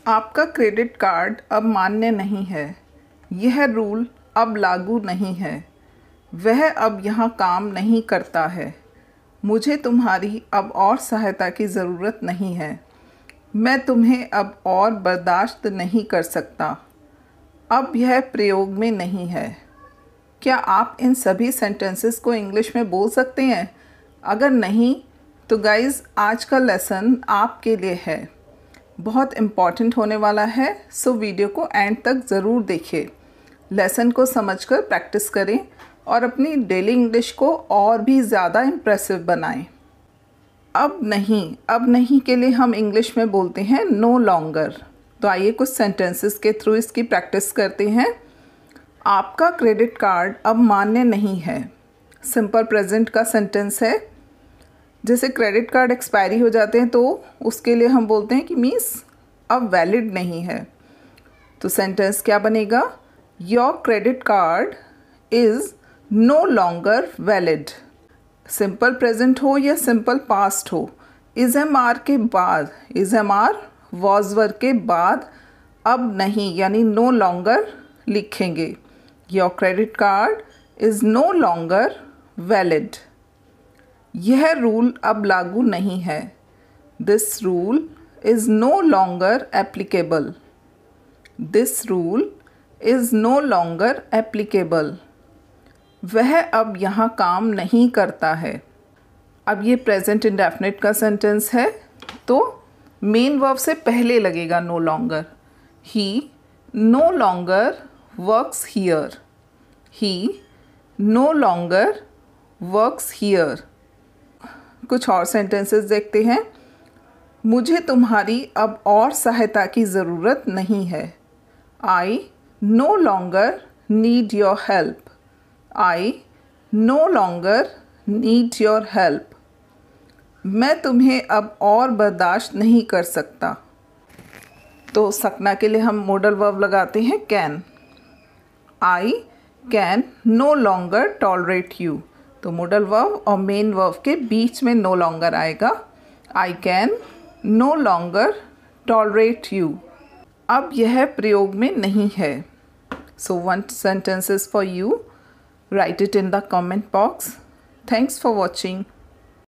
आपका credit card अब मान्य नहीं है। यह रूल अब लागू नहीं है। वह अब यहाँ काम नहीं करता है। मुझे तुम्हारी अब और सहायता की ज़रूरत नहीं है। मैं तुम्हें अब और बर्दाश्त नहीं कर सकता। अब यह प्रयोग में नहीं है। क्या आप इन सभी सेंटेंसेस को इंग्लिश में बोल सकते हैं? अगर नहीं तो गाइज़ आज का लेसन आपके लिए है, बहुत इम्पॉर्टेंट होने वाला है। सो वीडियो को एंड तक ज़रूर देखिए। लेसन को समझकर प्रैक्टिस करें और अपनी डेली इंग्लिश को और भी ज़्यादा इम्प्रेसिव बनाएं। अब नहीं के लिए हम इंग्लिश में बोलते हैं नो लॉन्गर। तो आइए कुछ सेंटेंसेस के थ्रू इसकी प्रैक्टिस करते हैं। आपका क्रेडिट कार्ड अब मान्य नहीं है। सिंपल प्रेजेंट का सेंटेंस है। जैसे क्रेडिट कार्ड एक्सपायरी हो जाते हैं तो उसके लिए हम बोलते हैं कि मीन्स अब वैलिड नहीं है। तो सेंटेंस क्या बनेगा? Your credit card is no longer valid. Simple present हो या सिंपल पास्ट हो, इज़ एम आर के बाद, is am are was were के बाद अब नहीं यानी नो लॉन्गर लिखेंगे। Your credit card is no longer valid. यह रूल अब लागू नहीं है। This rule is no longer applicable. This rule is no longer applicable. वह अब यहाँ काम नहीं करता है। अब ये प्रेजेंट इंडेफिनिट का सेंटेंस है तो मेन वर्ब से पहले लगेगा no longer. He no longer works here. He no longer works here. कुछ और सेंटेंसेस देखते हैं। मुझे तुम्हारी अब और सहायता की ज़रूरत नहीं है। I know longer need your help. I know longer need your help. मैं तुम्हें अब और बर्दाश्त नहीं कर सकता। तो सकना के लिए हम मोडल वर्ब लगाते हैं can. I can no longer tolerate you. तो मोडल वर्ब और मेन वर्ब के बीच में नो लॉन्गर आएगा। I can no longer tolerate you. अब यह प्रयोग में नहीं है। So one sentence is for you. Write it in the comment box. Thanks for watching.